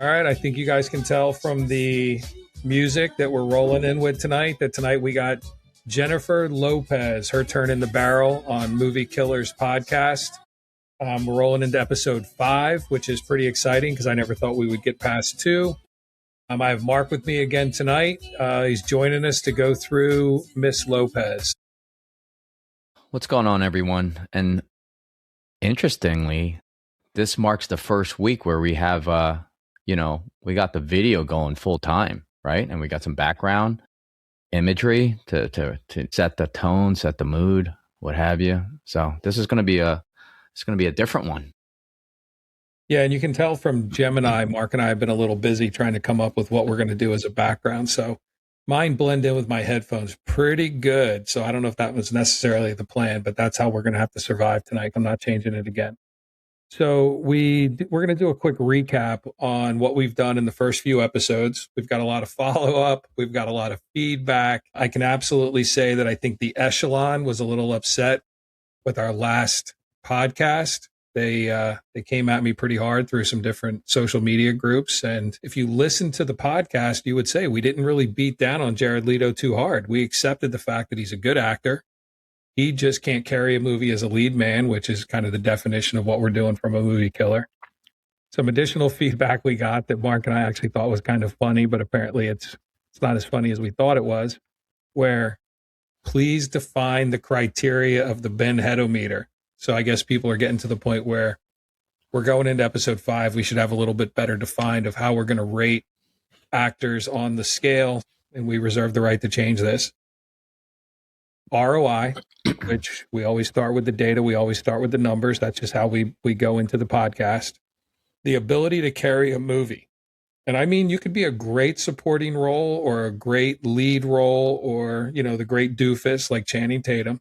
All right, I think you guys can tell from the music that we're rolling in with tonight that tonight we got Jennifer Lopez, her turn in the barrel on Movie Killers podcast. We're rolling into episode 5, which is pretty exciting because I never thought we would get past 2. I have Mark with me again tonight. He's joining us to go through Miss Lopez. What's going on, everyone? And interestingly, this marks the first week where we have, we got the video going full time, right? And we got some background imagery to set the tone, set the mood, what have you. So this is going to be a different one. Yeah, and you can tell from Gemini, Mark and I have been a little busy trying to come up with what we're going to do as a background. So mine blend in with my headphones pretty good. So I don't know if that was necessarily the plan, but that's how we're going to have to survive tonight. I'm not changing it again. So we're going to do a quick recap on what we've done in the first few episodes. We've got a lot of follow-up. We've got a lot of feedback. I can absolutely say that I think the Echelon was a little upset with our last podcast. They came at me pretty hard through some different social media groups. And if you listen to the podcast, you would say we didn't really beat down on Jared Leto too hard. We accepted the fact that he's a good actor. He just can't carry a movie as a lead man, which is kind of the definition of what we're doing from a movie killer. Some additional feedback we got that Mark and I actually thought was kind of funny, but apparently it's not as funny as we thought it was, where please define the criteria of the Ben Headometer. So I guess people are getting to the point where we're going into episode 5. We should have a little bit better defined of how we're going to rate actors on the scale. And we reserve the right to change this. ROI, which we always start with the data. We always start with the numbers. That's just how we go into the podcast. The ability to carry a movie. And I mean, you could be a great supporting role or a great lead role or, the great doofus like Channing Tatum.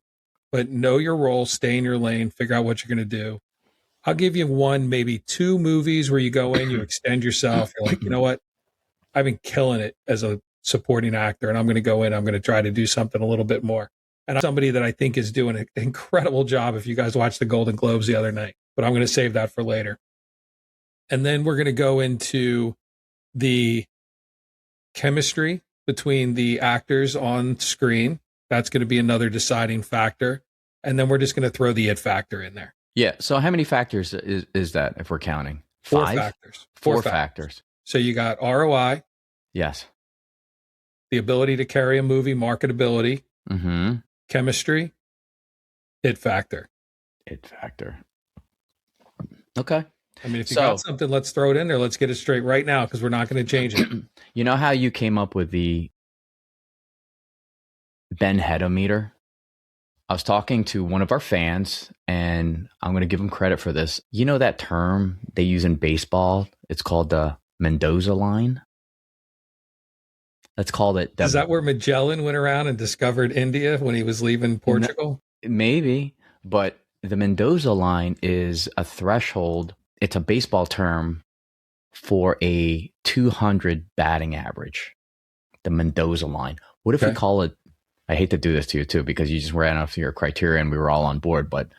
But know your role, stay in your lane, figure out what you're going to do. I'll give you 1, maybe 2 movies where you go in, you extend yourself. You're like, you know what? I've been killing it as a supporting actor, and I'm going to go in. I'm going to try to do something a little bit more. And I'm somebody that I think is doing an incredible job if you guys watched the Golden Globes the other night. But I'm going to save that for later. And then we're going to go into the chemistry between the actors on screen. That's going to be another deciding factor. And then we're just going to throw the it factor in there. Yeah. So how many factors is that if we're counting? 4 5? factors. 4 factors. So you got ROI. Yes. The ability to carry a movie, marketability, chemistry, it factor. It factor. Okay. I mean, if you got something, let's throw it in there. Let's get it straight right now because we're not going to change it. You know how you came up with the Ben Headometer? I was talking to one of our fans, and I'm going to give him credit for this. You know that term they use in baseball? It's called the Mendoza line. Let's call it. Is that where Magellan went around and discovered India when he was leaving Portugal? No, maybe, but the Mendoza line is a threshold. It's a baseball term for a 200 batting average. The Mendoza line. What if we call it? I hate to do this to you too, because you just ran off your criteria and we were all on board, but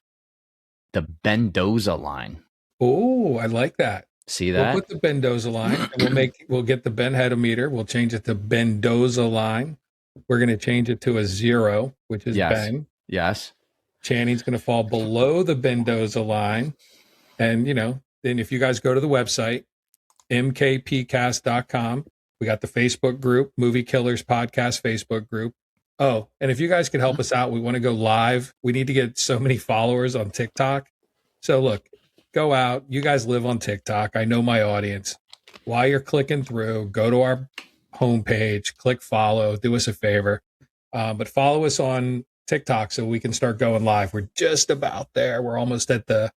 the Mendoza line. Oh, I like that. See that? We'll put the Mendoza line and we'll get the Ben Headometer. We'll change it to Mendoza line. We're going to change it to a 0, which is Ben. Yes. Channing's going to fall below the Mendoza line. And, then if you guys go to the website, mkpcast.com, we got the Facebook group, Movie Killers Podcast Facebook group. Oh, and if you guys could help us out, we want to go live. We need to get so many followers on TikTok. So look, go out. You guys live on TikTok. I know my audience. While you're clicking through, go to our homepage, click follow, do us a favor. But follow us on TikTok so we can start going live. We're just about there. We're almost at the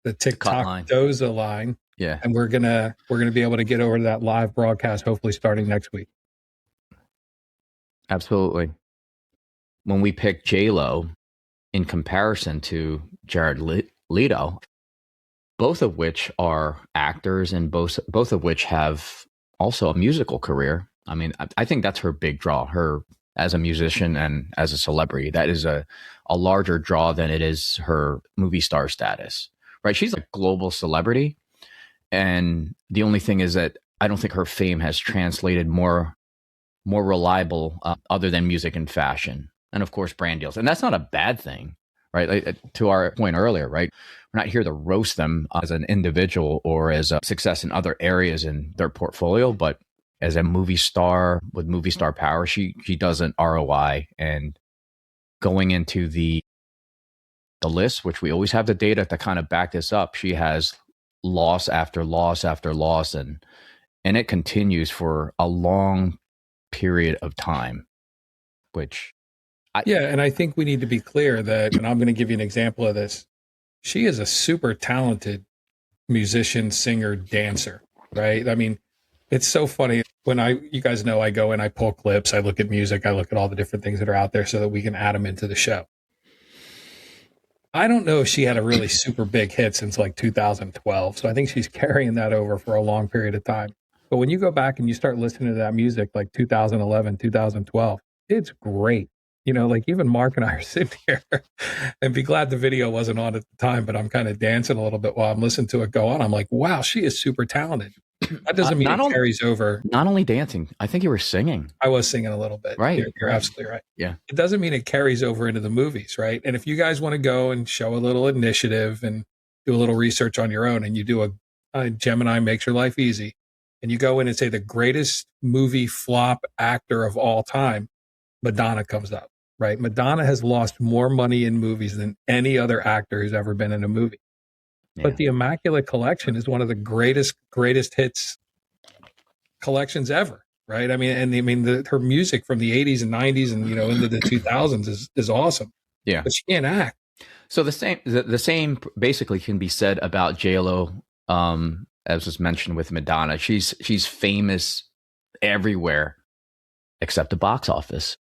TikTok Doza line. Yeah. And we're gonna be able to get over to that live broadcast hopefully starting next week. Absolutely. When we picked J-Lo in comparison to Jared Leto, both of which are actors and both of which have also a musical career. I mean, I think that's her big draw, her as a musician and as a celebrity. That is a larger draw than it is her movie star status, right? She's a global celebrity. And the only thing is that I don't think her fame has translated more reliable other than music and fashion, and of course brand deals. And that's not a bad thing, right? Like, to our point earlier, right? We're not here to roast them as an individual or as a success in other areas in their portfolio, but as a movie star with movie star power, she does an ROI. And going into the list, which we always have the data to kind of back this up, she has loss after loss after loss, and it continues for a long period of time, which and I think we need to be clear that, and I'm going to give you an example of this. She is a super talented musician, singer, dancer, right? I mean, it's so funny when you guys know, I go and I pull clips, I look at music, I look at all the different things that are out there so that we can add them into the show. I don't know if she had a really super big hit since like 2012. So I think she's carrying that over for a long period of time. But when you go back and you start listening to that music, like 2011, 2012, it's great. You know, like even Mark and I are sitting here and be glad the video wasn't on at the time, but I'm kind of dancing a little bit while I'm listening to it go on. I'm like, wow, she is super talented. That doesn't mean it carries over. Not only dancing, I think you were singing. I was singing a little bit. Right. You're absolutely right. Yeah. It doesn't mean it carries over into the movies, right? And if you guys want to go and show a little initiative and do a little research on your own, and you do a Gemini Makes Your Life Easy, and you go in and say the greatest movie flop actor of all time, Madonna comes up, right? Madonna has lost more money in movies than any other actor who's ever been in a movie. Yeah. But the Immaculate Collection is one of the greatest hits collections ever, right? I mean, her music from the 80s and 90s and, you know, into the 2000s is awesome. Yeah. But she can't act. So the same basically can be said about J-Lo, as was mentioned with Madonna. She's famous everywhere except the box office.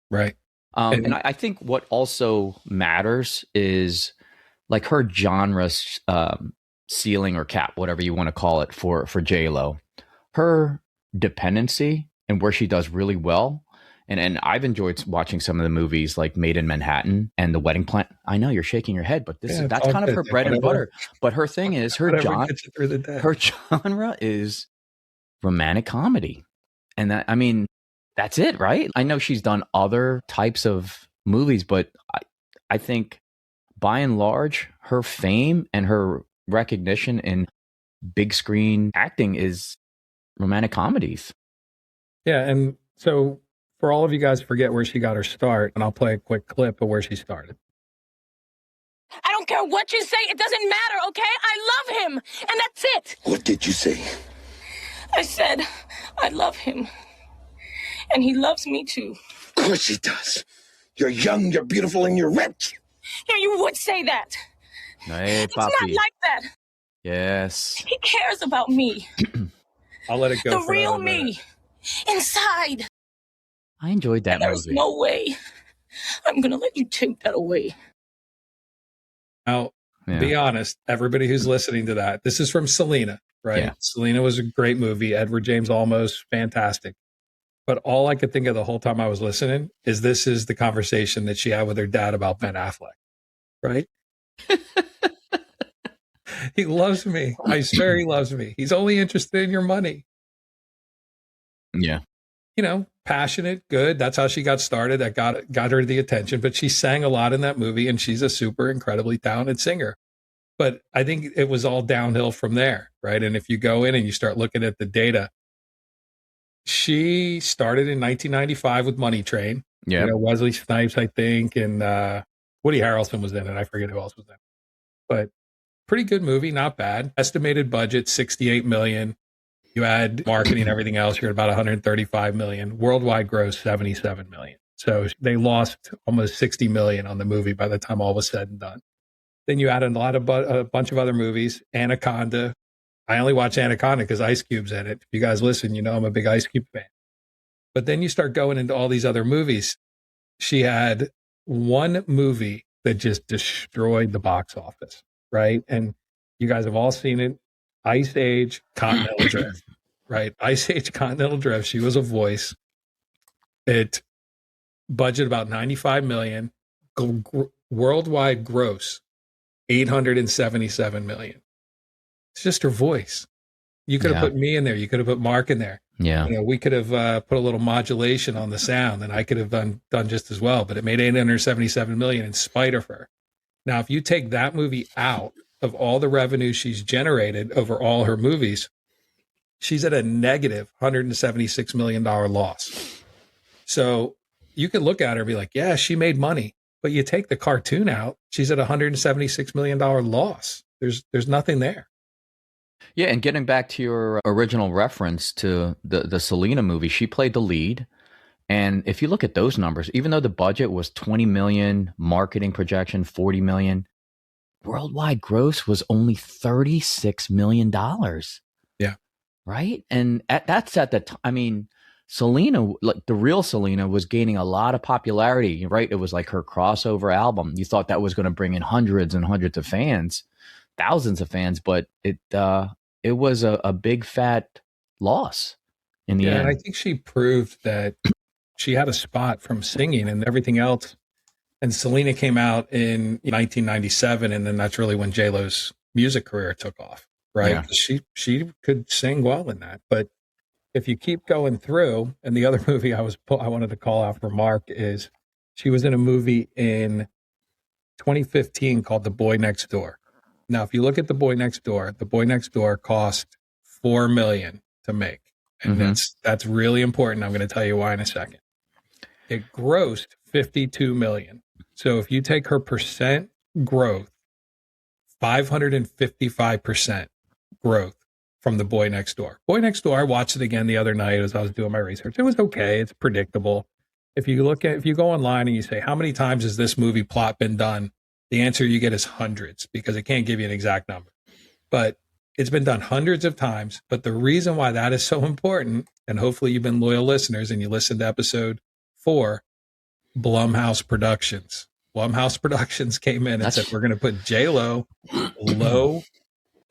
Right. And I think what also matters is like her genre ceiling or cap, whatever you want to call it for J-Lo, her dependency and where she does really well. And I've enjoyed watching some of the movies like Made in Manhattan and The Wedding Plan. I know you're shaking your head, but that's kind of her bread and butter. But her thing is her genre is romantic comedy. And that, I mean, that's it, right? I know she's done other types of movies, but I think by and large, her fame and her recognition in big screen acting is romantic comedies. Yeah. And so for all of you guys, forget where she got her start, and I'll play a quick clip of where she started. I don't care what you say. It doesn't matter, okay? I love him, and that's it. What did you say? I said I love him, and he loves me too. Of course he does. You're young, you're beautiful, and you're rich. Yeah, you would say that. Hey, it's not like that. Yes. He cares about me. I'll let it go. The real me. Inside. I enjoyed that movie. There's no way I'm going to let you take that away. Now, be honest, everybody who's listening to that, this is from Selena, right? Yeah. Selena was a great movie. Edward James Olmos, fantastic. But all I could think of the whole time I was listening is this is the conversation that she had with her dad about Ben Affleck, right? He loves me. I swear he loves me. He's only interested in your money. Yeah. You know, passionate, good. That's how she got started. That got her the attention. But she sang a lot in that movie, and she's a super incredibly talented singer. But I think it was all downhill from there, right? And if you go in and you start looking at the data, she started in 1995 with Money Train. Yeah, you know, Wesley Snipes, I think, and Woody Harrelson was in it. I forget who else was in it. But pretty good movie, not bad. Estimated budget $68 million. You add marketing and everything else, you're at about $135 million. Worldwide gross $77 million. So they lost almost $60 million on the movie by the time all was said and done. Then you add a bunch of other movies. Anaconda. I only watch Anaconda because Ice Cube's in it. If you guys listen, you know I'm a big Ice Cube fan. But then you start going into all these other movies. She had one movie that just destroyed the box office, right? And you guys have all seen it. Ice Age Continental Drift, right? Ice Age Continental Drift. She was a voice. It budget about $95 million. Worldwide gross $877 million. It's just her voice. You could have Yeah. put me in there. You could have put Mark in there. Yeah. We could have put a little modulation on the sound, and I could have done just as well. But it made 877 million in spite of her. Now, if you take that movie out of all the revenue she's generated over all her movies, she's at a negative $176 million loss. So you could look at her and be like, yeah, she made money. But you take the cartoon out, she's at a $176 million loss. There's nothing there. Yeah, and getting back to your original reference to the Selena movie, she played the lead. And if you look at those numbers, even though the budget was 20 million, marketing projection 40 million, worldwide gross was only $36 million. Yeah. Right? And that's at the time. I mean, Selena, like the real Selena, was gaining a lot of popularity, right? It was like her crossover album. You thought that was going to bring in hundreds and hundreds of fans, thousands of fans, but it was a big fat loss in the end. And I think she proved that she had a spot from singing and everything else. And Selena came out in 1997, and then that's really when J-Lo's music career took off, right? Yeah. She could sing well in that. But if you keep going through, and the other movie I wanted to call out for Mark is she was in a movie in 2015 called The Boy Next Door. Now, if you look at The Boy Next Door cost $4 million to make. And that's really important. I'm going to tell you why in a second. It grossed $52 million. So if you take her percent growth, 555% growth from The Boy Next Door. Boy Next Door, I watched it again the other night as I was doing my research. It was okay. It's predictable. If you go online and you say, how many times has this movie plot been done? The answer you get is hundreds, because it can't give you an exact number. But it's been done hundreds of times. But the reason why that is so important, and hopefully you've been loyal listeners and you listened to episode 4, Blumhouse Productions. Blumhouse Productions came in and said, we're going to put J-Lo, low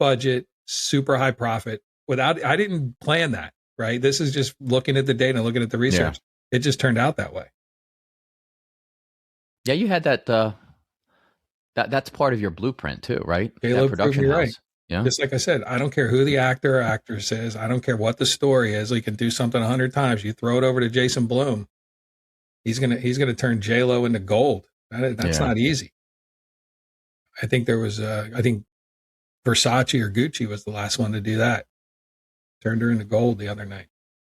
budget, super high profit. I didn't plan that, right? This is just looking at the data and looking at the research. Yeah. It just turned out that way. Yeah, you had that. That's part of your blueprint too, right? J-Lo production house. Right. Yeah. Just like I said, I don't care who the actor or actress is. I don't care what the story is. You can do something 100 times. You throw it over to Jason Blum. He's gonna turn J-Lo into gold. That's not easy. I think I think Versace or Gucci was the last one to do that. Turned her into gold the other night.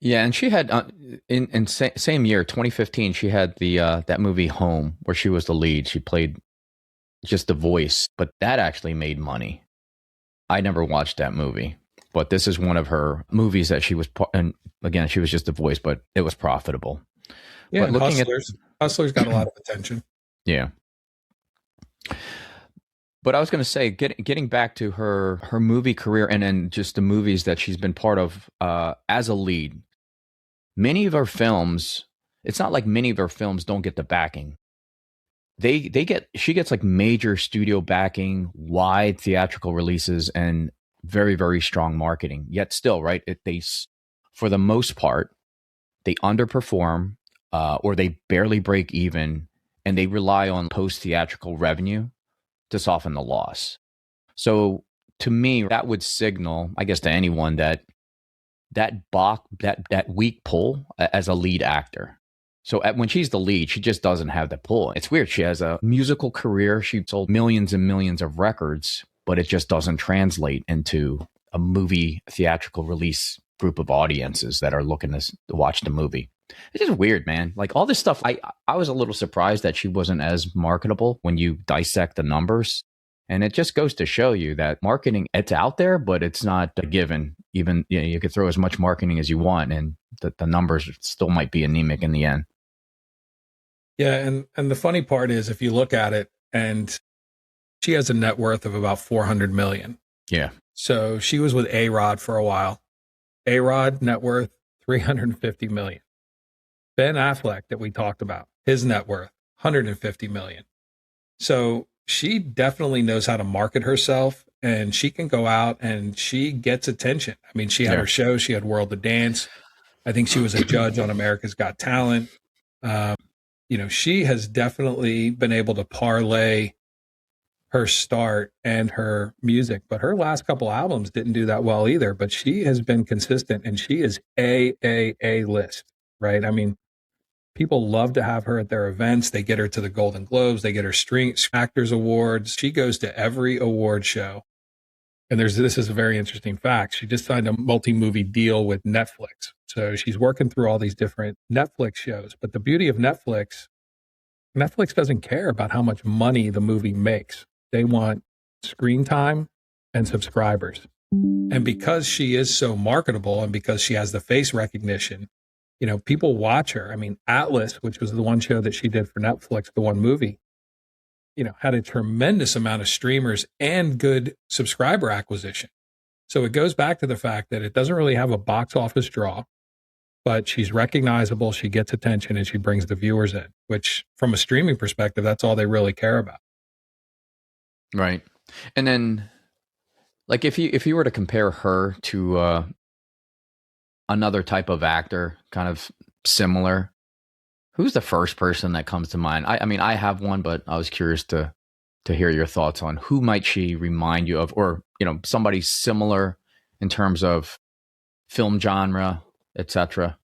Yeah, and she had in same year, 2015, she had the that movie Home, where she was the lead. She played just the voice, but that actually made money. I never watched that movie, but this is one of her movies that she was, and again, she was just the voice, but it was profitable. Yeah, but looking Hustlers got a lot of attention. Yeah. But I was going to say, getting back to her movie career and then just the movies that she's been part of as a lead, many of her films, it's not like many of her films don't get the backing. She gets like major studio backing, wide theatrical releases, and very, very strong marketing. Yet still, right? For the most part, they underperform or they barely break even, and they rely on post-theatrical revenue to soften the loss. So to me, that would signal, I guess, to anyone that weak pull as a lead actor. So when she's the lead, she just doesn't have the pull. It's weird. She has a musical career. She sold millions and millions of records, but it just doesn't translate into a movie theatrical release group of audiences that are looking to watch the movie. It's just weird, man. Like all this stuff, I was a little surprised that she wasn't as marketable when you dissect the numbers. And it just goes to show you that marketing, it's out there, but it's not a given. Even you could throw as much marketing as you want, and the numbers still might be anemic in the end. Yeah, and the funny part is, if you look at it, and she has a net worth of about $400 million. Yeah. So she was with A-Rod for a while. A-Rod net worth $350 million. Ben Affleck that we talked about, his net worth $150 million. So she definitely knows how to market herself, and she can go out and she gets attention. I mean, she had her show, she had World of Dance. I think she was a judge on America's Got Talent. She has definitely been able to parlay her start and her music, but her last couple albums didn't do that well either. But she has been consistent, and she is a list, right? I mean, people love to have her at their events. They get her to the Golden Globes. They get her Screen Actors Awards. She goes to every award show. And this is a very interesting fact. She just signed a multi-movie deal with Netflix. So she's working through all these different Netflix shows. But the beauty of Netflix doesn't care about how much money the movie makes. They want screen time and subscribers. And because she is so marketable and because she has the face recognition, people watch her. I mean, Atlas, which was the one show that she did for Netflix, the one movie, had a tremendous amount of streamers and good subscriber acquisition. So it goes back to the fact that it doesn't really have a box office draw, but she's recognizable, she gets attention, and she brings the viewers in, which from a streaming perspective, that's all they really care about. Right. And then, like, if you were to compare her to another type of actor, kind of similar, who's the first person that comes to mind? I mean, I have one, but I was curious to hear your thoughts on who might she remind you of, or, somebody similar in terms of film genre, etc.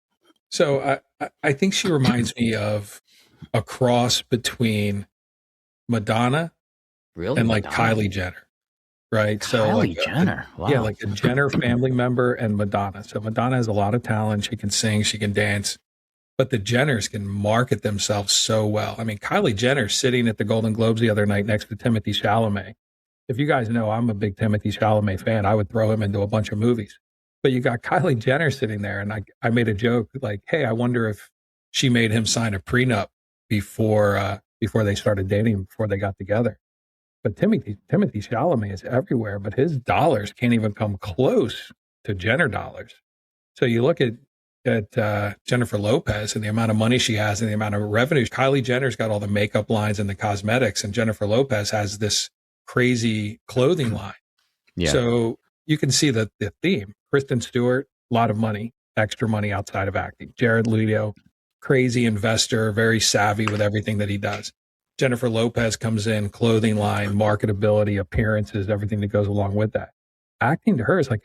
So I think she reminds me of a cross between Madonna and like Kylie Jenner, right? Kylie Jenner. Wow. Yeah, like a Jenner family member and Madonna. So Madonna has a lot of talent. She can sing, she can dance. But the Jenners can market themselves so well. I mean, Kylie Jenner sitting at the Golden Globes the other night next to Timothée Chalamet. If you guys know, I'm a big Timothée Chalamet fan. I would throw him into a bunch of movies. But you got Kylie Jenner sitting there, and I made a joke like, hey, I wonder if she made him sign a prenup before they started dating, before they got together. But Timothée Chalamet is everywhere, but his dollars can't even come close to Jenner dollars. So you look at Jennifer Lopez and the amount of money she has and the amount of revenue. Kylie Jenner's got all the makeup lines and the cosmetics, and Jennifer Lopez has this crazy clothing line. Yeah. So you can see the theme. Kristen Stewart, a lot of money, extra money outside of acting. Jared Leto, crazy investor, very savvy with everything that he does. Jennifer Lopez comes in, clothing line, marketability, appearances, everything that goes along with that. Acting to her is like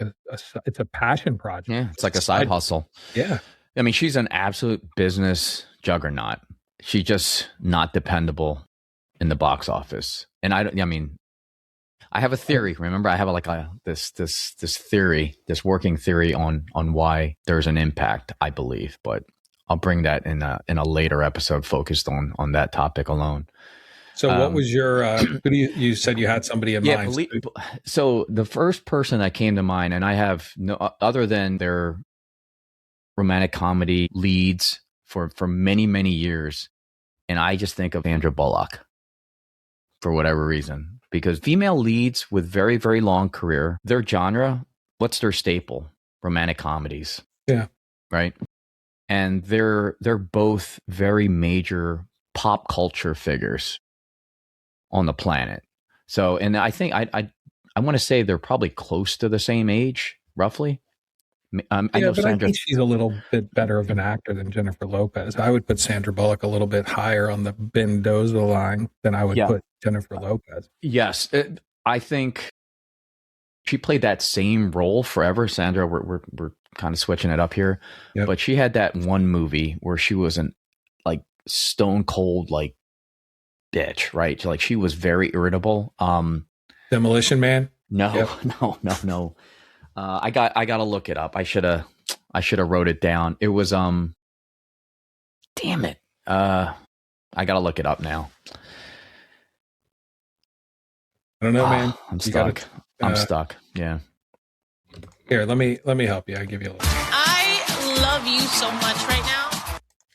it's a passion project. Yeah, it's like a side hustle. Yeah. I mean, she's an absolute business juggernaut. She's just not dependable in the box office. And I have a theory. Remember, I have this theory, this working theory on why there's an impact, I believe, but I'll bring that in a later episode focused on that topic alone. So what was your, you said you had somebody in mind. So the first person that came to mind, and I have no other than their romantic comedy leads for many, many years. And I just think of Sandra Bullock for whatever reason, because female leads with very, very long career, their genre, what's their staple? Romantic comedies. Yeah. Right. And they're both very major pop culture figures on the planet. So, and I think I want to say they're probably close to the same age, roughly. I know but Sandra, I think she's a little bit better of an actor than Jennifer Lopez. I would put Sandra Bullock a little bit higher on the Mendoza line than I would put Jennifer Lopez. Yes, I think she played that same role forever. Sandra, we're kind of switching it up here, but she had that one movie where she was an like stone cold like bitch, right? Like she was very irritable. Demolition Man? No. I got to look it up. I should have wrote it down. It was damn it. I got to look it up now. I don't know, man. I'm stuck. I'm stuck. Yeah. Here, let me help you. I'll give you a little. I love you so much right now.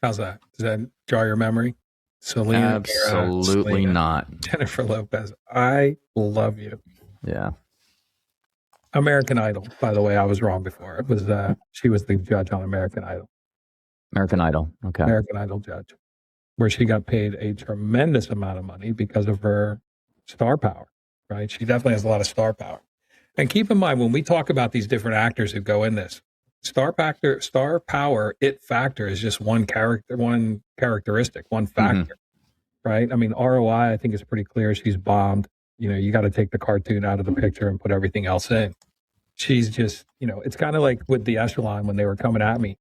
How's that? Does that draw your memory? Selena? Absolutely not. Jennifer Lopez. I love you. Yeah. American Idol, by the way, I was wrong before. It was she was the judge on American Idol. American Idol. Okay. American Idol judge, where she got paid a tremendous amount of money because of her star power, right? She definitely has a lot of star power. And keep in mind, when we talk about these different actors who go in this, star power, it factor is just one characteristic, one factor, right? I mean, ROI, I think is pretty clear. She's bombed. you got to take the cartoon out of the picture and put everything else in. She's just, it's kind of like with the Echelon when they were coming at me.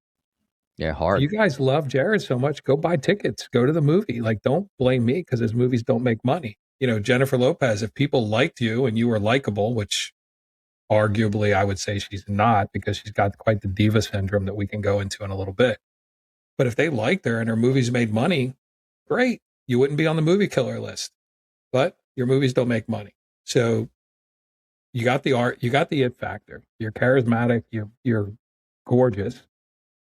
Yeah, hard. You guys love Jared so much. Go buy tickets. Go to the movie. Like, don't blame me because his movies don't make money. Jennifer Lopez, if people liked you and you were likable, which arguably I would say she's not because she's got quite the diva syndrome that we can go into in a little bit. But if they liked her and her movies made money, great. You wouldn't be on the movie killer list. But your movies don't make money. So you got the art, you got the it factor. You're charismatic, you're gorgeous.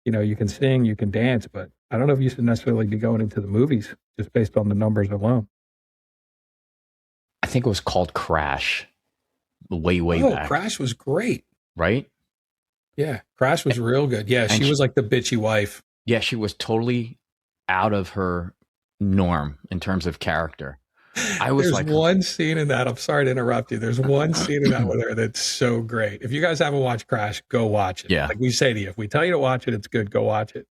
You can sing, you can dance, but I don't know if you should necessarily be going into the movies just based on the numbers alone. I think it was called Crash. Way back. Crash was great. Right? Yeah, Crash was real good. Yeah, she was like the bitchy wife. Yeah, she was totally out of her norm in terms of character. There's one scene in that. I'm sorry to interrupt you. There's one scene in that with her that's so great. If you guys haven't watched Crash, go watch it. Yeah. Like we say to you, if we tell you to watch it, it's good. Go watch it.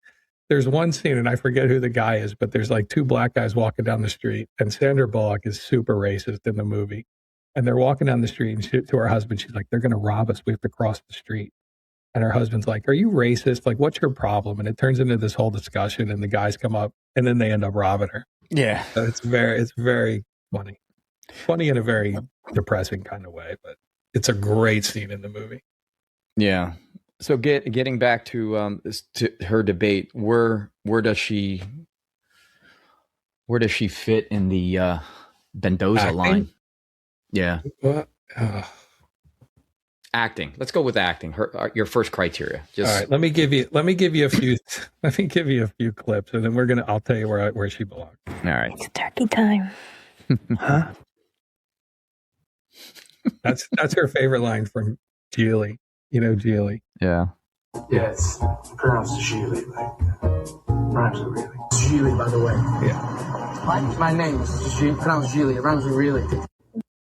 There's one scene, and I forget who the guy is, but there's like two black guys walking down the street, and Sandra Bullock is super racist in the movie. And they're walking down the street, and to her husband, she's like, "They're going to rob us. We have to cross the street." And her husband's like, "Are you racist? Like, what's your problem?" And it turns into this whole discussion, and the guys come up, and then they end up robbing her. Yeah. So it's very funny. Funny in a very depressing kind of way, but it's a great scene in the movie. Yeah. So getting back to her debate, where does she fit in the Mendoza Acting? line? Yeah. What? Acting. Let's go with acting. Your first criteria. All right. Let me give you a few. Let me give you a few clips, and then I'll tell you where she belongs. All right. It's turkey time. Huh? That's her favorite line from Geely. Geely. Yeah. Yeah, it's pronounced Geely, rhymes with really. Geely, by the way. Yeah. My name is pronounced Geely. It rhymes with really.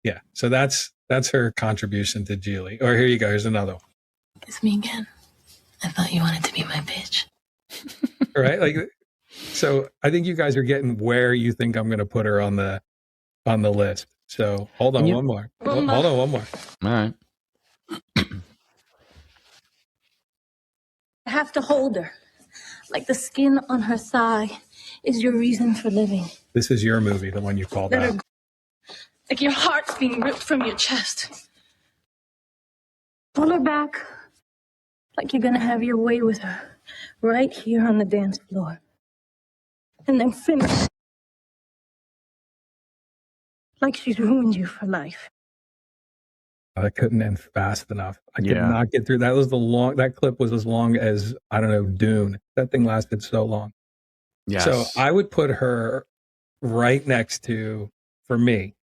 Yeah. So that's her contribution to Geely. Or here you go. Here's another one. It's me again. I thought you wanted to be my bitch. Right? Like, so I think you guys are getting where you think I'm going to put her on the list. So hold on one more. Hold on one more. All right. I have to hold her. Like the skin on her thigh is your reason for living. This is your movie, the one you called out. Like your heart's being ripped from your chest. Pull her back. Like you're gonna have your way with her. Right here on the dance floor. And then finish. Like she's ruined you for life. I couldn't end fast enough. I could not get through. That clip was as long as, I don't know, Dune. That thing lasted so long. Yes. So I would put her right next to, for me,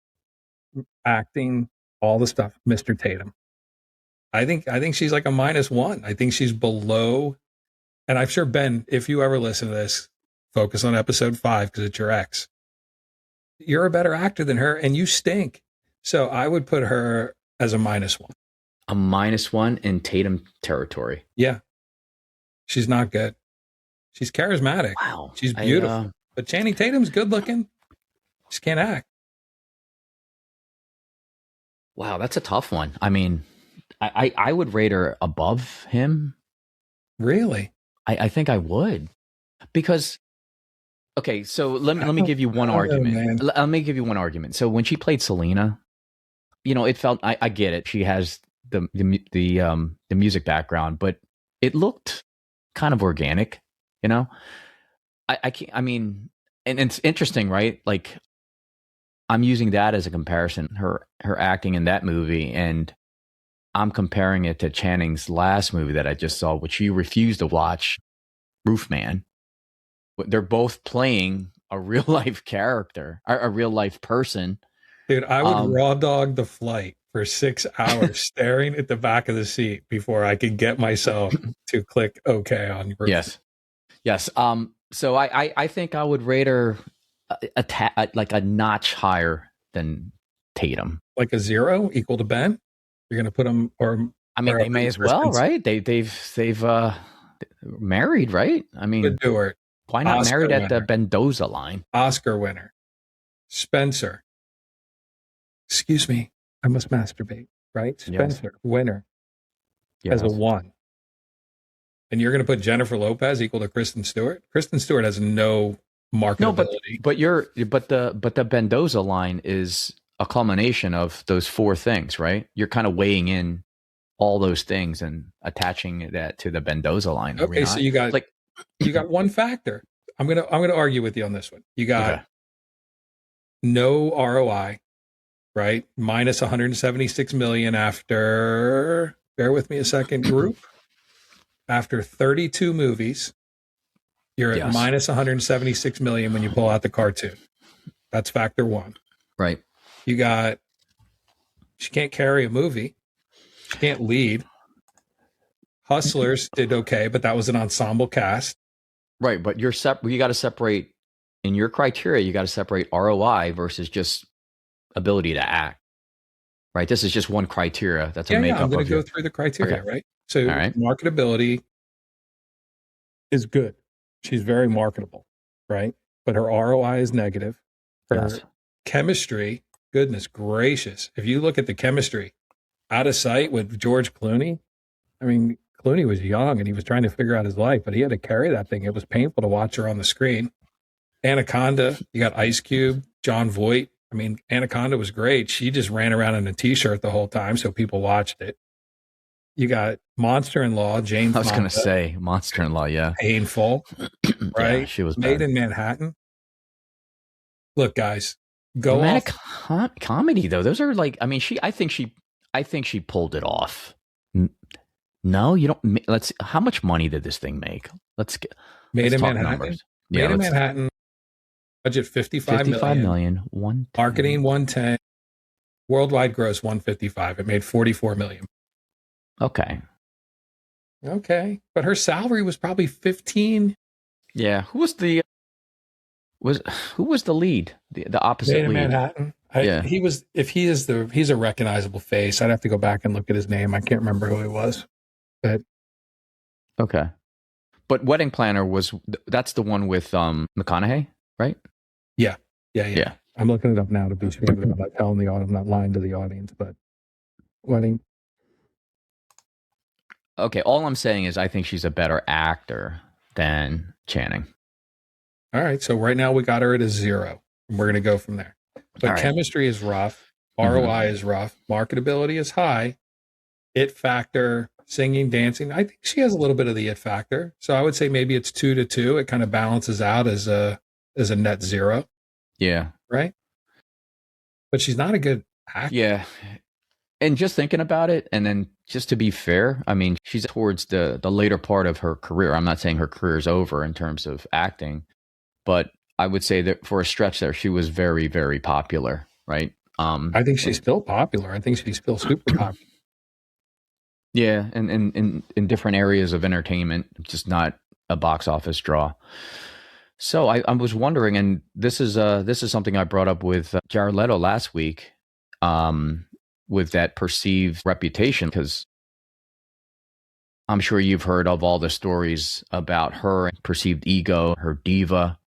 acting, all the stuff, Mr. Tatum. I think she's like a -1. I think she's below. And I'm sure, Ben, if you ever listen to this, focus on episode 5 because it's your ex. You're a better actor than her and you stink. So I would put her as a -1. A -1 in Tatum territory. Yeah. She's not good. She's charismatic. Wow. She's beautiful. But Channing Tatum's good looking. Just can't act. Wow, that's a tough one. I mean, I would rate her above him. Really? I think I would. Because okay, so let me give you one argument. Let me give you one argument. So when she played Selena, it felt I get it. She has the music background, but it looked kind of organic, I can't. I mean, and it's interesting, right? Like I'm using that as a comparison. Her acting in that movie, and I'm comparing it to Channing's last movie that I just saw, which you refused to watch, Roofman. They're both playing a real life character, a real life person. Dude, I would raw dog the flight for 6 hours staring at the back of the seat before I could get myself to click OK on your. Yes. So I think I would rate her like a notch higher than Tatum. Like a 0 equal to Ben? You're going to put them, or I mean, they may as well, right? They've married, right? I mean, good do it. Why not Oscar married winner. at the Mendoza line? Oscar winner, Spencer, excuse me, I must masturbate, right? Spencer, winner, as a 1. And you're going to put Jennifer Lopez equal to Kristen Stewart? Kristen Stewart has no marketability. But the Mendoza line is a culmination of those 4 things, right? You're kind of weighing in all those things and attaching that to the Mendoza line. Okay, so you got one factor. I'm gonna argue with you on this one. You got no ROI, right? Minus 176 million after, bear with me a second, group. After 32 movies, you're at minus 176 million when you pull out the cartoon. That's factor 1. Right. You got, she can't carry a movie. She can't lead. Hustlers did okay, but that was an ensemble cast. Right, but you got to separate, in your criteria, you got to separate ROI versus just ability to act. Right, this is just one criteria. That's a makeup. I'm going to go through the criteria, right? So marketability is good. She's very marketable, right? But her ROI is negative. Her chemistry, goodness gracious. If you look at the chemistry, Out of Sight with George Clooney, I mean, Clooney was young and he was trying to figure out his life, but he had to carry that thing. It was painful to watch her on the screen. Anaconda, you got Ice Cube, John Voight. I mean, Anaconda was great. She just ran around in a t-shirt the whole time, so people watched it. You got Monster-in-Law, Jane Fonda. I was going to say Monster-in-Law, yeah. Painful, right? Yeah, she was Made in Manhattan. Look, guys, go off. Comedy, though. Those are like, I mean, I think she pulled it off. No, you don't. How much money did this thing make? Made in Manhattan. Numbers. Made in Manhattan. Budget 55 million. Marketing 110. Worldwide gross 155. It made 44 million. Okay. But her salary was probably 15. Yeah. Who was the lead? The opposite Made in lead. Manhattan. He's a recognizable face. I'd have to go back and look at his name. I can't remember who he was. But okay. But Wedding Planner that's the one with McConaughey, right? Yeah. I'm looking it up now to be sure that I'm not telling I'm not lying to the audience, but Wedding. Okay, all I'm saying is I think she's a better actor than Channing. All right, so right now we got her at a 0. And we're going to go from there. But chemistry is rough. ROI is rough. Marketability is high. It factor, singing, dancing. I think she has a little bit of the it factor. So I would say maybe it's 2-2. It kind of balances out as a net 0. Yeah. Right? But she's not a good actor. Yeah. And just thinking about it, and then just to be fair, I mean, she's towards the later part of her career. I'm not saying her career is over in terms of acting, but I would say that for a stretch there, she was very, very popular, right? I think she's still popular. I think she's still super popular. Yeah, and in different areas of entertainment, just not a box office draw. So I was wondering, and this is something I brought up with Jared Leto last week, with that perceived reputation, because I'm sure you've heard of all the stories about her perceived ego, her diva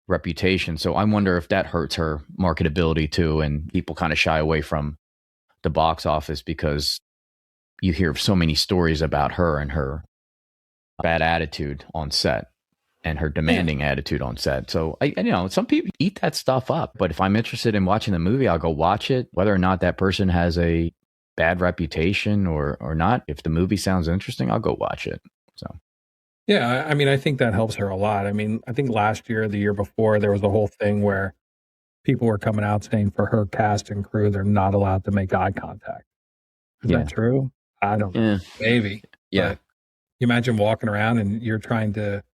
reputation. So I wonder if that hurts her marketability too, and people kind of shy away from the box office because you hear so many stories about her and her bad attitude on set and her demanding attitude on set. So some people eat that stuff up, but if I'm interested in watching the movie, I'll go watch it, whether or not that person has a bad reputation or not. If the movie sounds interesting, I'll go watch it. So. Yeah, I mean, I think that helps her a lot. I mean, I think last year, the year before, there was a whole thing where people were coming out saying for her cast and crew, they're not allowed to make eye contact. Is that true? I don't know. Maybe. Yeah. But you imagine walking around and you're trying to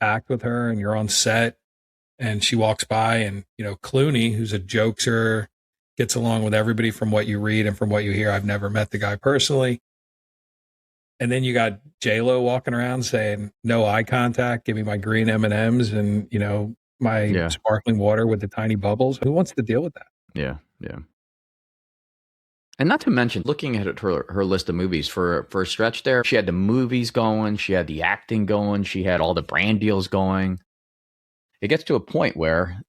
act with her and you're on set and she walks by and, Clooney, who's a jokester, gets along with everybody from what you read and from what you hear. I've never met the guy personally. And then you got J-Lo walking around saying, no eye contact, give me my green M&Ms and, my sparkling water with the tiny bubbles. Who wants to deal with that? Yeah. And not to mention, looking at her list of movies for a stretch there, she had the movies going, she had the acting going, she had all the brand deals going. It gets to a point where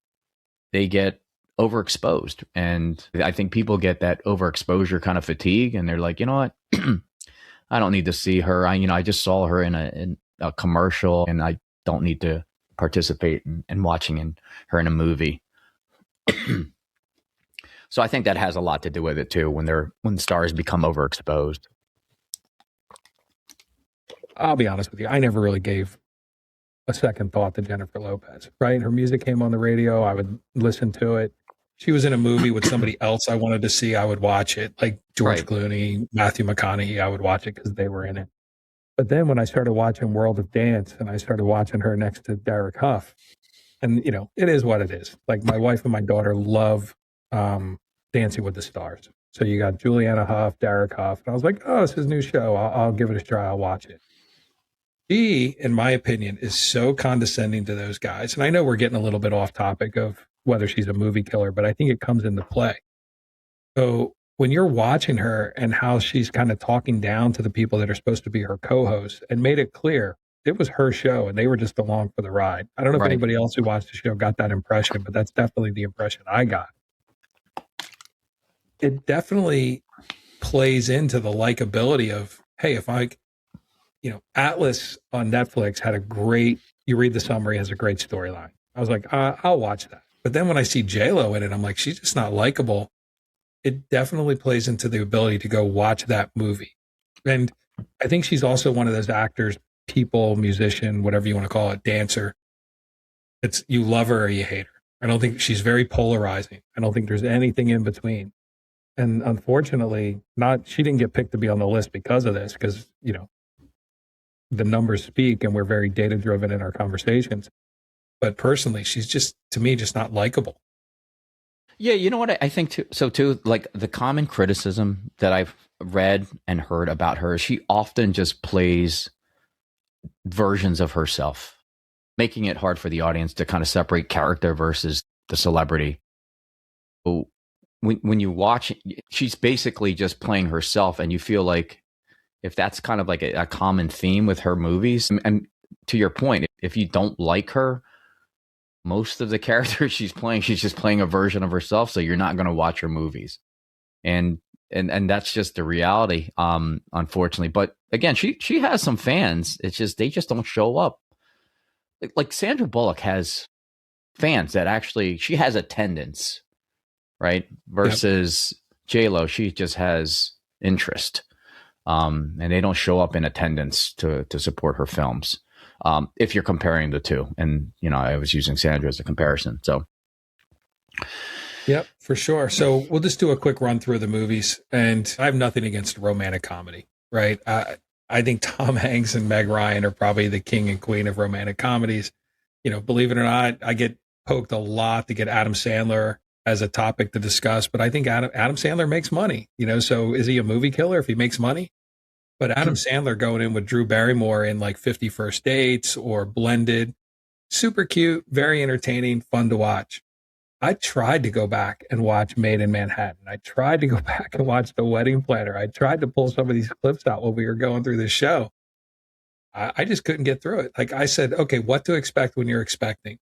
they get overexposed. And I think people get that overexposure kind of fatigue, and they're like, you know what? I don't need to see her. I just saw her in a commercial, and I don't need to participate in watching her in a movie. So I think that has a lot to do with it too, when stars become overexposed. I'll be honest with you. I never really gave a second thought to Jennifer Lopez, right? Her music came on the radio. I would listen to it. She was in a movie with somebody else I wanted to see. I would watch it, like George Clooney, Matthew McConaughey. I would watch it because they were in it. But then when I started watching World of Dance and I started watching her next to Derek Huff, and, it is what it is. Like, my wife and my daughter love Dancing with the Stars. So you got Juliana Huff, Derek Huff. And I was like, oh, it's his new show. I'll give it a try. I'll watch it. She, in my opinion, is so condescending to those guys. And I know we're getting a little bit off topic of whether she's a movie killer, but I think it comes into play. So when you're watching her and how she's kind of talking down to the people that are supposed to be her co-hosts, and made it clear it was her show and they were just along for the ride. I don't know if anybody else who watched the show got that impression, but that's definitely the impression I got. It definitely plays into the likability of, hey, if Atlas on Netflix had you read the summary, has a great storyline. I was like, I'll watch that. But then when I see J-Lo in it, I'm like, she's just not likable. It definitely plays into the ability to go watch that movie. And I think she's also one of those actors, people, musician, whatever you want to call it, dancer. It's you love her or you hate her. I don't think she's very polarizing. I don't think there's anything in between. And unfortunately, she didn't get picked to be on the list because of this, because, the numbers speak and we're very data driven in our conversations. But personally, she's just, to me, just not likable. Yeah, you know what I think too? So too, like, the common criticism that I've read and heard about her, she often just plays versions of herself, making it hard for the audience to kind of separate character versus the celebrity. So when you watch, she's basically just playing herself, and you feel like, if that's kind of like a common theme with her movies, and to your point, if you don't like her, most of the characters she's just playing a version of herself, so you're not going to watch her movies. And that's just the reality, unfortunately. But again, she has some fans. It's just they just don't show up. Like Sandra Bullock has fans that actually, she has attendance, right? Versus J-Lo, she just has interest. And they don't show up in attendance to support her films. If you're comparing the two, and I was using Sandra as a comparison. So, yep, for sure. So we'll just do a quick run through the movies, and I have nothing against romantic comedy, right? I think Tom Hanks and Meg Ryan are probably the king and queen of romantic comedies. Believe it or not, I get poked a lot to get Adam Sandler as a topic to discuss, but I think Adam Sandler makes money, so is he a movie killer if he makes money? But Adam Sandler going in with Drew Barrymore in like 50 First Dates or Blended, super cute, very entertaining, fun to watch. I tried to go back and watch Made in Manhattan. I tried to go back and watch The Wedding Planner. I tried to pull some of these clips out while we were going through this show. I just couldn't get through it. Like I said, okay, what to expect when you're expecting?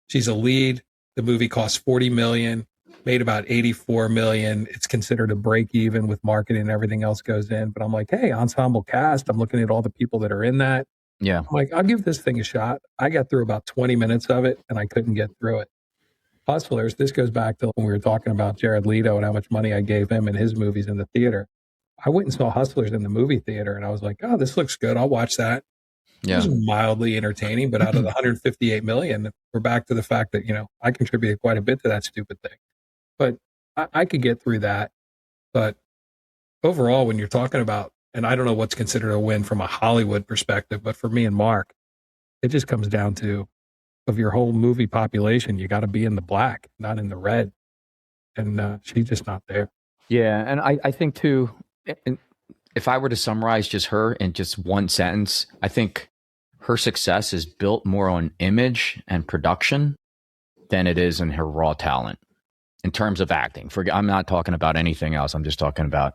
She's a lead. The movie cost $40 million, made about $84 million. It's considered a break even with marketing and everything else goes in. But I'm like, hey, ensemble cast. I'm looking at all the people that are in that. Yeah. I'm like, I'll give this thing a shot. I got through about 20 minutes of it and I couldn't get through it. Hustlers, this goes back to when we were talking about Jared Leto and how much money I gave him and his movies in the theater. I went and saw Hustlers in the movie theater and I was like, oh, this looks good. I'll watch that. Yeah. It was mildly entertaining, but out of the $158 million, we're back to the fact that, I contributed quite a bit to that stupid thing. But I could get through that. But overall, when you're talking about, and I don't know what's considered a win from a Hollywood perspective, but for me and Mark, it just comes down to, of your whole movie population, you got to be in the black, not in the red. And she's just not there. Yeah. And I think too, if I were to summarize just her in just one sentence, I think her success is built more on image and production than it is in her raw talent in terms of acting. I'm not talking about anything else. I'm just talking about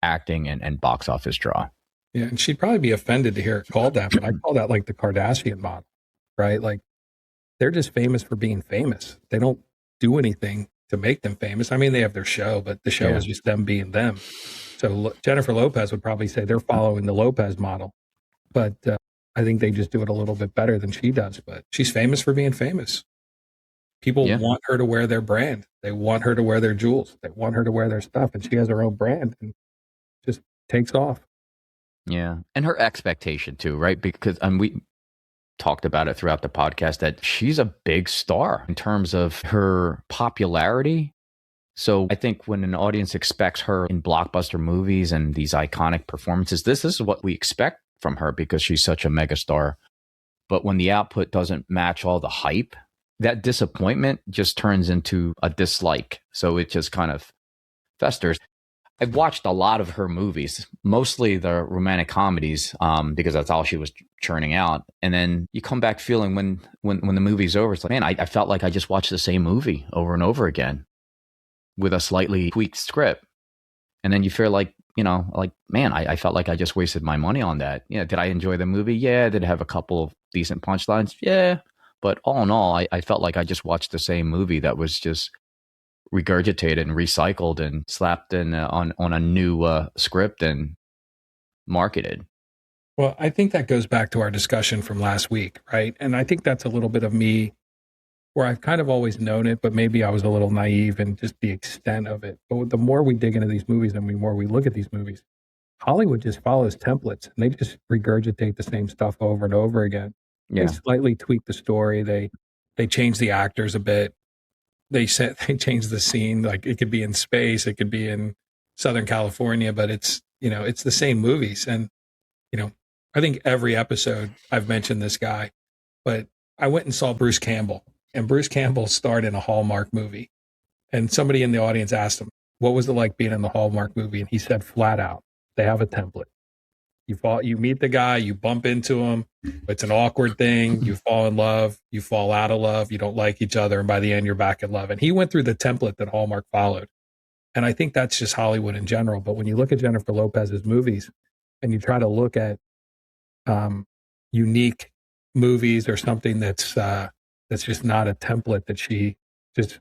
acting and box office draw. Yeah. And she'd probably be offended to hear it called that, but I call that like the Kardashian model, right? Like they're just famous for being famous. They don't do anything to make them famous. I mean, they have their show, but the show is just them being them. So Jennifer Lopez would probably say they're following the Lopez model, but I think they just do it a little bit better than she does. But she's famous for being famous. People want her to wear their brand. They want her to wear their jewels. They want her to wear their stuff, and she has her own brand and just takes off. Yeah, and her expectation too, right? Because we talked about it throughout the podcast that she's a big star in terms of her popularity. So I think when an audience expects her in blockbuster movies and these iconic performances, this is what we expect from her because she's such a megastar. But when the output doesn't match all the hype, that disappointment just turns into a dislike. So it just kind of festers. I've watched a lot of her movies, mostly the romantic comedies, because that's all she was churning out. And then you come back feeling when the movie's over, it's like, man, I felt like I just watched the same movie over and over again with a slightly tweaked script. And then you feel like, man, I felt like I just wasted my money on that. Did I enjoy the movie? Yeah. Did it have a couple of decent punchlines? Yeah. But all in all, I felt like I just watched the same movie that was just regurgitated and recycled and slapped in on a new script and marketed. Well, I think that goes back to our discussion from last week, right? And I think that's a little bit of me where I've kind of always known it, but maybe I was a little naive in just the extent of it. But the more we dig into these movies and the more we look at these movies, Hollywood just follows templates and they just regurgitate the same stuff over and over again. Yeah. They slightly tweak the story. They change the actors a bit. They change the scene. Like it could be in space, it could be in Southern California, but it's the same movies. And, I think every episode I've mentioned this guy, but I went and saw Bruce Campbell, and Bruce Campbell starred in a Hallmark movie. And somebody in the audience asked him, what was it like being in the Hallmark movie? And he said flat out, they have a template. You meet the guy, you bump into him. It's an awkward thing. You fall in love, you fall out of love, you don't like each other. And by the end, you're back in love. And he went through the template that Hallmark followed. And I think that's just Hollywood in general. But when you look at Jennifer Lopez's movies and you try to look at unique movies or something that's just not a template that she just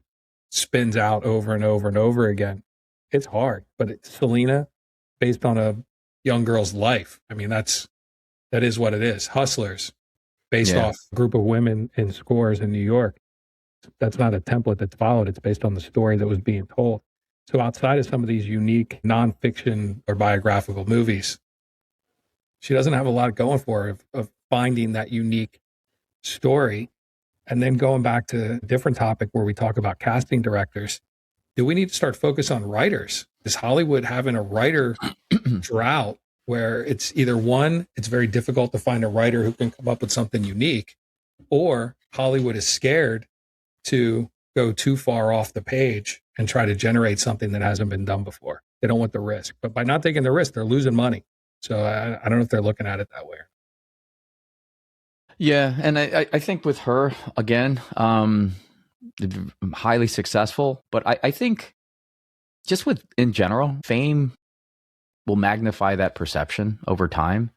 spins out over and over and over again, it's hard. But it's Selena, based on a young girl's life. I mean, that is what it is. Hustlers, based off a group of women in Scores in New York. That's not a template that's followed. It's based on the story that was being told. So outside of some of these unique nonfiction or biographical movies, she doesn't have a lot going for her of finding that unique story. And then going back to a different topic where we talk about casting directors, do we need to start focus on writers? Is Hollywood having a writer drought where it's either one, it's very difficult to find a writer who can come up with something unique, or Hollywood is scared to go too far off the page and try to generate something that hasn't been done before. They don't want the risk, but by not taking the risk, they're losing money. So I don't know if they're looking at it that way. Yeah. And I think with her, again, highly successful, but I think just in general, fame will magnify that perception over time.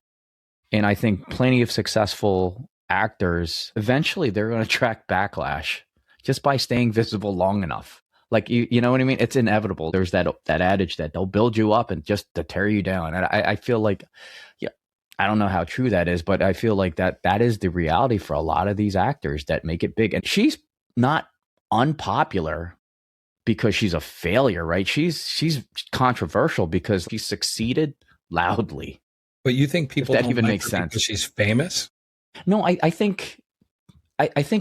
And I think plenty of successful actors, eventually they're going to attract backlash just by staying visible long enough. Like, you know what I mean? It's inevitable. There's that adage that they'll build you up and just to tear you down. And I feel like, I don't know how true that is, but I feel like that is the reality for a lot of these actors that make it big. And she's not unpopular because she's a failure, right? She's controversial because she succeeded loudly. But you think people that don't even like makes her sense? Because she's famous? No, I think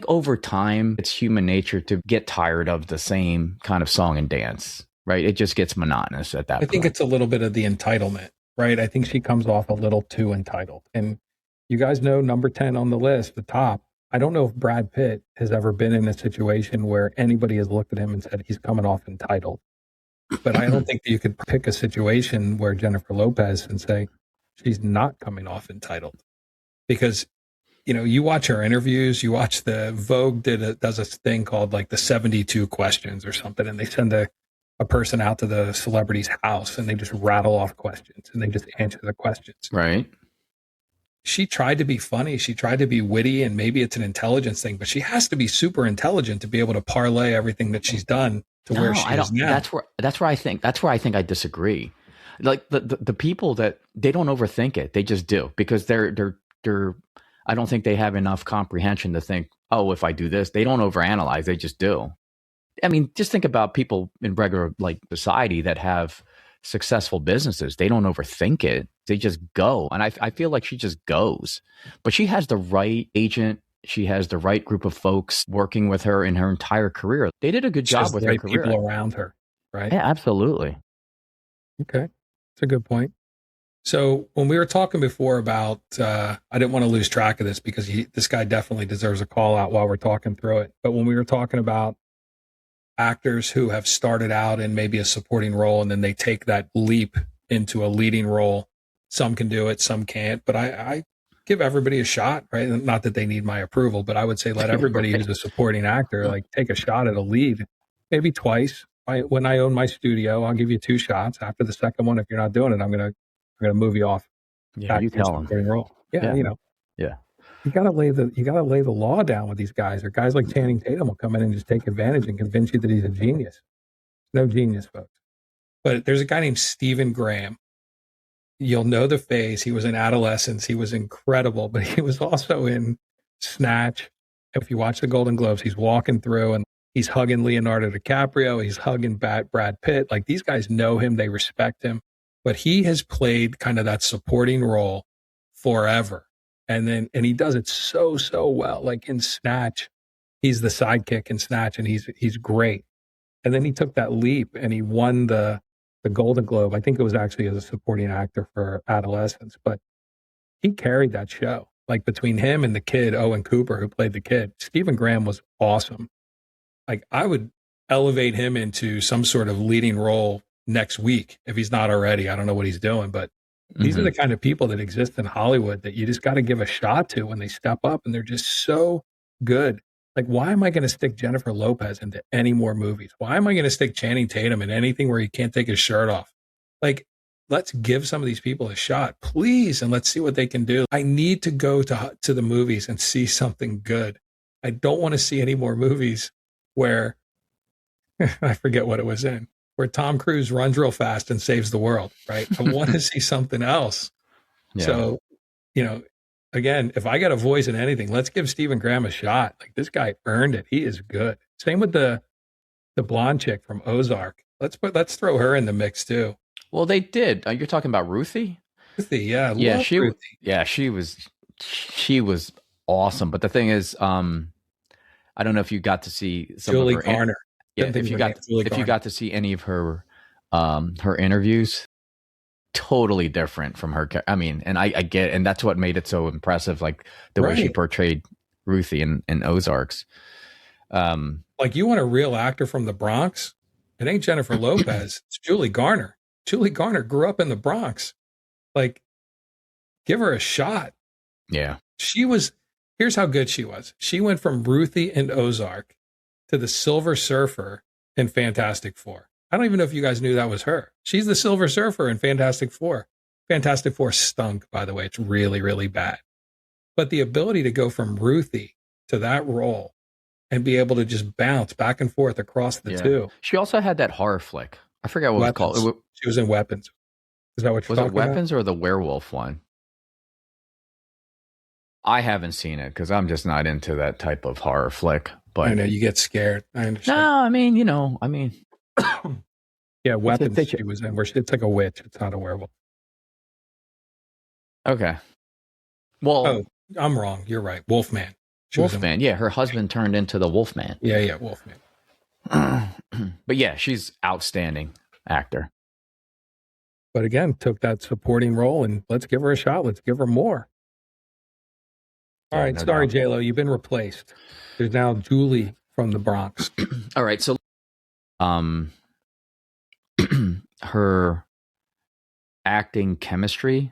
over time it's human nature to get tired of the same kind of song and dance, right? It just gets monotonous at that point. I think it's a little bit of the entitlement, right? I think she comes off a little too entitled. And you guys know number 10 on the list, the top. I don't know if Brad Pitt has ever been in a situation where anybody has looked at him and said he's coming off entitled. But I don't think that you could pick a situation where Jennifer Lopez and say she's not coming off entitled. Because, you watch her interviews, you watch the Vogue does a thing called like the 72 questions or something, and they send a person out to the celebrity's house and they just rattle off questions and they just answer the questions. Right. She tried to be funny. She tried to be witty, and maybe it's an intelligence thing, but she has to be super intelligent to be able to parlay everything that she's done to where she is now. That's where I think I disagree. Like the people that they don't overthink it, they just do, because they're I don't think they have enough comprehension to think, oh, if I do this, they don't overanalyze, they just do. I mean, just think about people in regular like society that have successful businesses. They don't overthink it. They just go. And I feel like she just goes. But she has the right agent. She has the right group of folks working with her in her entire career. They did a good job with her career. People around her, right? Yeah, absolutely. Okay. That's a good point. So when we were talking before about, I didn't want to lose track of this because this guy definitely deserves a call out while we're talking through it. But when we were talking about actors who have started out in maybe a supporting role and then they take that leap into a leading role, some can do it, some can't. But I give everybody a shot, right? Not that they need my approval, but I would say let everybody who's a supporting actor like take a shot at a lead, maybe twice. When I own my studio, I'll give you 2 shots. After the second one, if you're not doing it, I'm gonna move you off. Yeah, you tell them. Role. Yeah, you know. Yeah. You gotta lay the law down with these guys. Or guys like Channing Tatum will come in and just take advantage and convince you that he's a genius. No genius, folks. But there's a guy named Stephen Graham. You'll know the face. He was in Adolescence. He was incredible, but he was also in Snatch. If you watch the Golden Globes, he's walking through and he's hugging Leonardo DiCaprio. He's hugging Brad Pitt. Like, these guys know him. They respect him. But he has played kind of that supporting role forever. And he does it so well. Like in Snatch, he's the sidekick in Snatch and he's great. And then he took that leap and he won the Golden Globe. I think it was actually as a supporting actor for Adolescence, but he carried that show. Like between him and the kid, Owen Cooper, who played the kid, Stephen Graham was awesome. Like, I would elevate him into some sort of leading role next week if he's not already. I don't know what he's doing, but these are the kind of people that exist in Hollywood that you just got to give a shot to when they step up, and they're just so good. Like, why am I going to stick Jennifer Lopez into any more movies? Why am I going to stick Channing Tatum in anything where he can't take his shirt off? Like, let's give some of these people a shot, please, and let's see what they can do. I need to go to the movies and see something good. I don't want to see any more movies where I forget what it was in, where Tom Cruise runs real fast and saves the world, right? I want to see something else. Yeah. So, again, if I got a voice in anything, let's give Stephen Graham a shot. Like, this guy earned it. He is good. Same with the blonde chick from Ozark. Let's throw her in the mix too. Well, they did. You're talking about Ruthie? Ruthie, yeah. Ruthie. Yeah, she was awesome. But the thing is, I don't know if you got to see some Julie of her Garner. Yeah, if you got to see any of her interviews, totally different from her. I mean, and I get, and that's what made it so impressive, like the way she portrayed Ruthie in Ozarks. Like, you want a real actor from the Bronx? It ain't Jennifer Lopez. It's Julie Garner. Julie Garner grew up in the Bronx. Like, give her a shot. Yeah. Here's how good she was. She went from Ruthie in Ozark to the Silver Surfer in Fantastic Four. I don't even know if you guys knew that was her. She's the Silver Surfer in Fantastic Four. Fantastic Four stunk, by the way. It's really, really bad. But the ability to go from Ruthie to that role and be able to just bounce back and forth across the two. She also had that horror flick. I forget what it was called. She was in Weapons. Is that what you're talking about? Was it Weapons or the werewolf one? I haven't seen it because I'm just not into that type of horror flick. But I know you get scared. I understand. No, I mean, yeah, Weapons she was in, where it's like a witch. It's not a werewolf. Okay. Well, I'm wrong. You're right. Wolfman. Wolfman. Yeah, her husband turned into the Wolfman. Yeah, Wolfman. But yeah, she's outstanding actor. But again, took that supporting role, and let's give her a shot. Let's give her more. All right, sorry, J-Lo, you've been replaced. There's now Julie from the Bronx. All right, so her acting chemistry,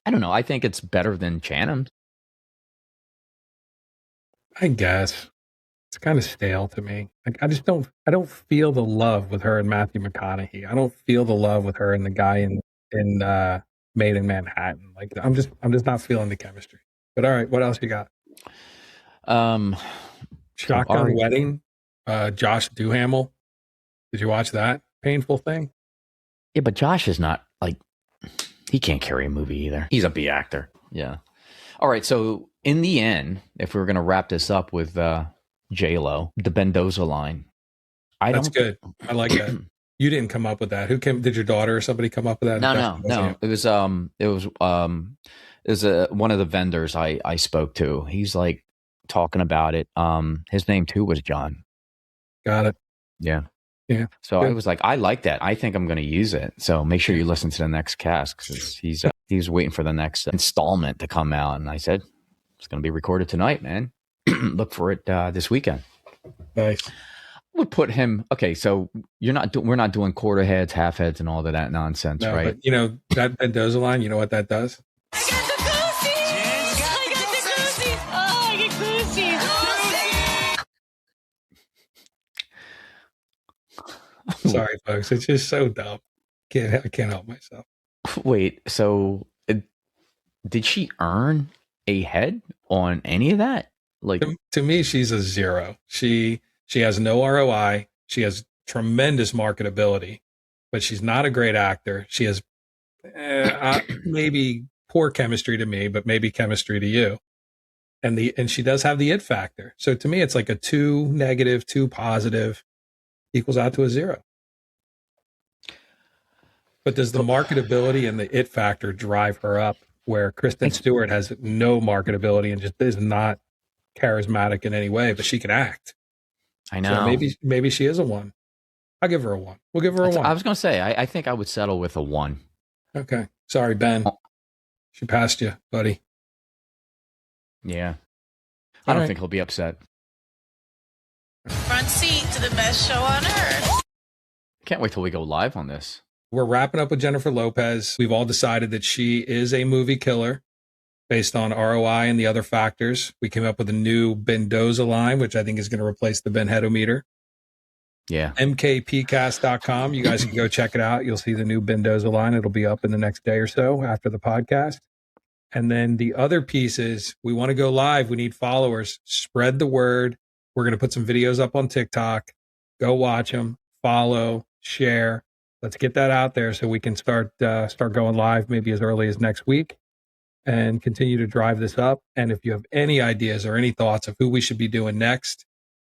I don't know. I think it's better than Channing. I guess. It's kind of stale to me. Like, I don't feel the love with her and Matthew McConaughey. I don't feel the love with her and the guy in Made in Manhattan. Like, I'm just not feeling the chemistry. But all right, what else you got? Shotgun Wedding. Josh Duhamel. Did you watch that painful thing? Yeah, but Josh is not like, he can't carry a movie either. He's a B actor. Yeah. All right. So in the end, if we were going to wrap this up with J-Lo, the Mendoza line. That's good. I like that. You didn't come up with that. Did your daughter or somebody come up with that? No. It was one of the vendors I spoke to. He's like talking about it. His name too was John. Got it. Yeah. Yeah. So good. I was like, I like that. I think I'm going to use it. So make sure you listen to the next cast because he's waiting for the next installment to come out. And I said, it's going to be recorded tonight, man. Look for it this weekend. Nice. Would put him. Okay, so we're not doing quarter heads, half heads, and all of that nonsense, no, right? But that Mendoza line. You know what that does? I got the goosies. I got the goosies. Oh, I get goosies. Sorry, folks. It's just so dumb. I can't help myself. Wait. So, did she earn a head on any of that? Like to me, she's a zero. She has no ROI. She has tremendous marketability, but she's not a great actor. She has maybe poor chemistry to me, but maybe chemistry to you. And she does have the it factor. So to me, it's like a 2 negative, 2 positive equals out to a 0. But does the marketability and the it factor drive her up where Kristen Stewart has no marketability and just is not charismatic in any way, but she can act? I know. So maybe she is a 1. I'll give her a 1. We'll give her a 1. I was going to say, I think I would settle with a 1. Okay. Sorry, Ben. She passed you, buddy. Yeah. I don't think he'll be upset. Front seat to the best show on earth. Can't wait till we go live on this. We're wrapping up with Jennifer Lopez. We've all decided that she is a movie killer based on ROI and the other factors. We came up with a new Mendoza line, which I think is going to replace the Benheadometer. Yeah. MKPcast.com. You guys can go check it out. You'll see the new Mendoza line. It'll be up in the next day or so after the podcast. And then the other piece is we want to go live. We need followers. Spread the word. We're going to put some videos up on TikTok. Go watch them. Follow. Share. Let's get that out there so we can start going live maybe as early as next week and continue to drive this up. And if you have any ideas or any thoughts of who we should be doing next,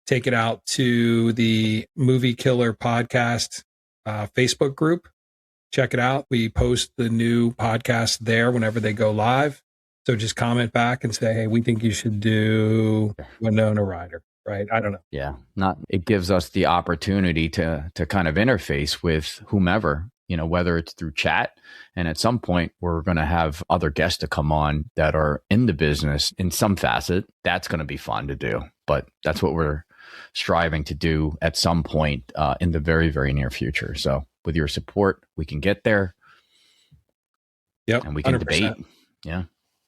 take it out to the Movie Killer Podcast Facebook group. Check it out. We post the new podcast there whenever they go live. So just comment back and say, hey, we think you should do Winona Ryder, right? I don't know. Yeah. It gives us the opportunity to kind of interface with whomever, whether it's through chat. And at some point, we're going to have other guests to come on that are in the business in some facet. That's going to be fun to do. But that's what we're striving to do at some point in the very, very near future. So with your support, we can get there. Yep. And we can 100%. debate. Yeah.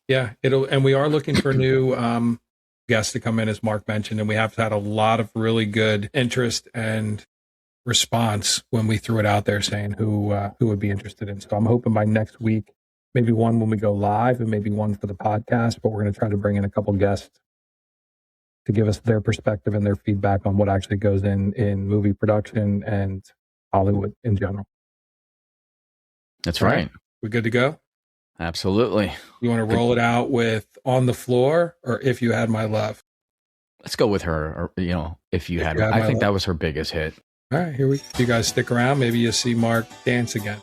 Yeah. And we are looking for new guests to come in, as Mark mentioned. And we have had a lot of really good interest and response when we threw it out there saying who would be interested in. So I'm hoping by next week, maybe one when we go live and maybe one for the podcast, but we're going to try to bring in a couple guests to give us their perspective and their feedback on what actually goes in movie production and Hollywood in general. That's right. We good to go? Absolutely. You want to roll it out with On the Floor or If You Had My Love? Let's go with her, or, If You Had I think that was her biggest hit. All right, here we go. You guys stick around. Maybe you'll see Mark dance again.